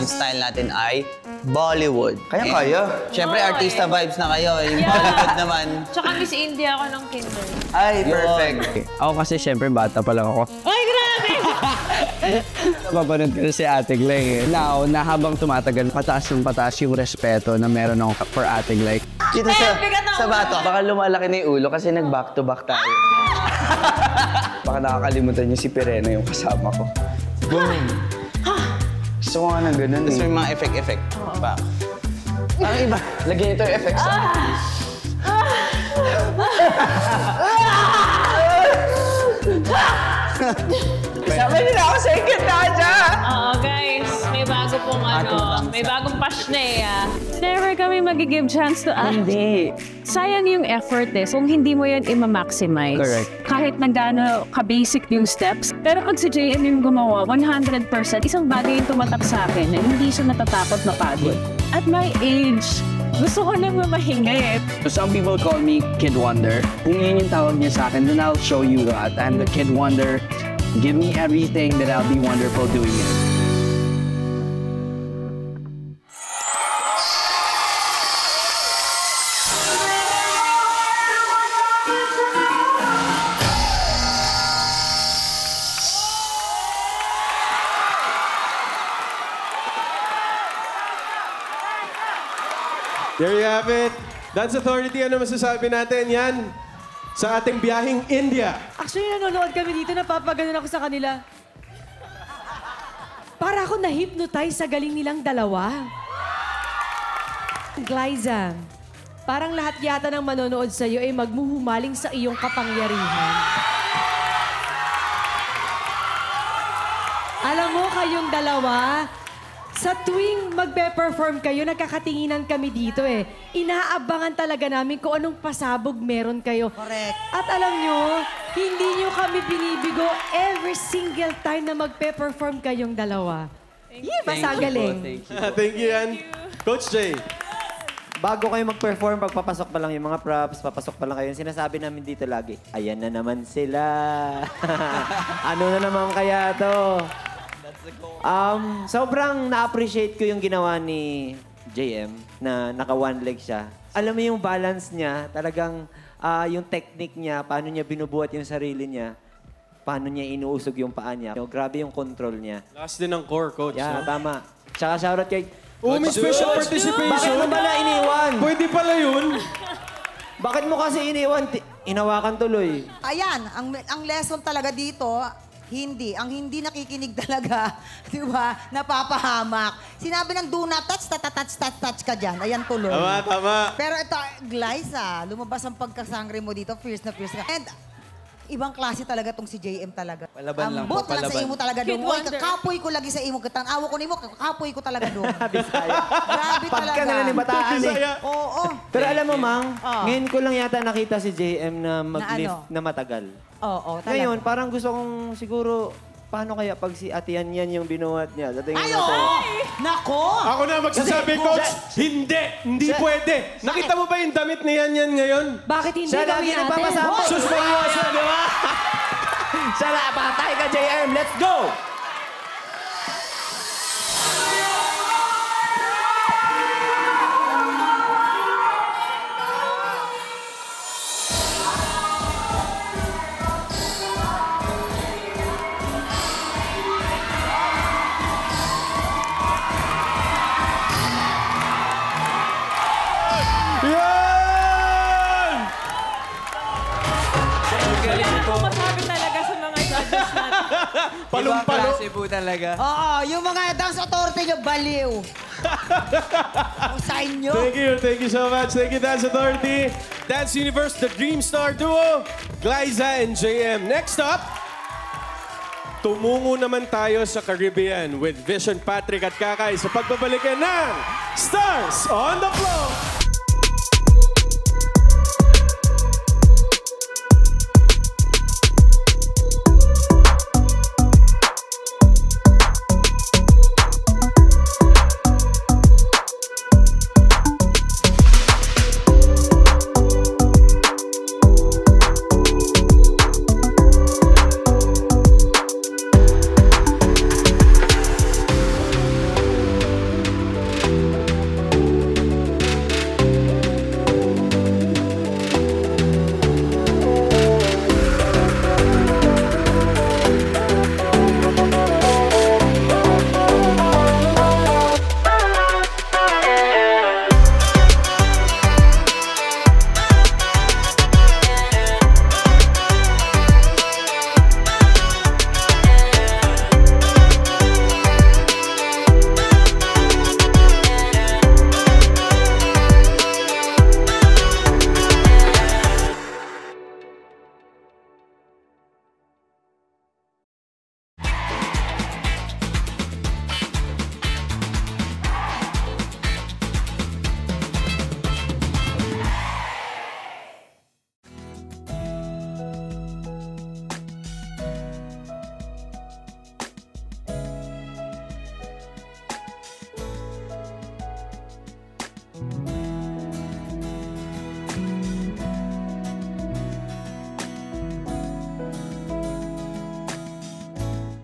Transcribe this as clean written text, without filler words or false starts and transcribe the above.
style natin ay Bollywood. Kaya. Siyempre, artista vibes na kayo. Yung Bollywood naman. Tsaka Miss India ako ng kinder. Ay, perfect. Ako kasi siyempre bata pa lang ako. Ay, grabe! Napapanood ko na si Ate Glay. Now, na habang tumatagal, pataas yung respeto na meron ako for Ate Glay. Dito sa bato. Baka lumalaki na yung ulo kasi nag-back to back tayo. Baka nakakalimutan niyo si Perena yung kasama ko. Boom! Gusto ko nga ng ganun Tapos eh. may mga effect. Back. Ang iba, lagyan ito yung effects. Sabi nila ako sa ikot na siya! Oo, guys. May bago pong may bagong pash na eh. Never kami mag-give chance to Hindi. Sayang yung effort eh. Kung hindi mo yan i-maximize. Correct. Kahit na gaano ka-basic yung steps. Pero pag si JM yung gumawa, 100%, isang bagay yung tumatak sa akin na hindi siya natatakot na pagod. At my age, gusto ko nang mamahinga eh. So some people call me Kid Wonder. Kung yun yung tawag niya sa akin, then I'll show you that. I'm the Kid Wonder. Give me everything that I'll be wonderful doing it. There you have it. Dance Authority, ano masasabi natin yan sa ating biyaheng India? Actually, nanonood kami dito, napapaganon ako sa kanila. Para ako na-hypnotize sa galing nilang dalawa. Glyza, parang lahat yata ng manonood sa'yo ay magmuhumaling sa iyong kapangyarihan. Alam mo, kayong dalawa, sa tuwing magpe-perform kayo, nagkakatinginan kami dito eh. Inaabangan talaga namin kung anong pasabog meron kayo. Correct. At alam nyo, hindi nyo kami binibigo every single time na magpe-perform kayong dalawa. Basta galing. Thank you, yan. Coach Jay. Bago kayo mag-perform, pagpapasok pa lang yung mga props, papasok pa lang kayo, sinasabi namin dito lagi, ayan na naman sila. Ano na naman kaya to? Sobrang na-appreciate ko yung ginawa ni JM na naka-one leg siya. Alam mo yung balance niya, talagang yung technique niya, paano niya binubuhat yung sarili niya, paano niya inuusog yung paa niya. Grabe yung control niya. Last din ng core, Coach. Yeah, no? tama. Tsaka shoutout kay... Oh, may special participation. Bakit mo pala iniwan? Pwede pala yun. Bakit mo kasi iniwan? Inawakan tuloy. Ayan, ang lesson talaga dito, hindi. Ang hindi nakikinig talaga, di ba, napapahamak. Sinabi ng do not touch, touch ka dyan. Ayan tuloy. Tama. Pero ito, Glyza, lumabas ang pagkasangre mo dito, fierce na fierce ka. And ibang klase talaga tong si JM talaga. Palaban lang Ambot po, na lang sa palaban. imo talaga doon. Uy, kakapoy ko lagi sa imo. Katanawa ko nimo, kakapoy ko talaga doon. Grabe talaga. Pagka na bataan eh. Oo. Pero alam mo, Mang, ngayon ko lang yata nakita si JM na mag-lift ano? na matagal. Oo, talaga. Ngayon, parang gusto kong siguro, paano kaya pag si Ate Yan yan yung binuhat niya? Tatingin Ay, natin. oo! Nako! Ako na magsasabi, Coach. Hindi pwede. Nakita mo ba yung damit ni Yan ngayon? Bakit hindi Siya lagi gawin natin? nagpapasama. Sus, seryoso, di ba? Siya na, patay ka, JM. Let's go! Masabi talaga sa mga judges natin. Ibang klase po talaga. Oo, yung mga dance authority nyo, baliw. Ang sa inyo. Thank you so much. Thank you, Dance Authority. Dance Universe, the Dream Star Duo, Glyza and JM. Next up, tumungo naman tayo sa Caribbean with Vision Patrick at Kakay sa pagbabalikan ng Stars on the Floor.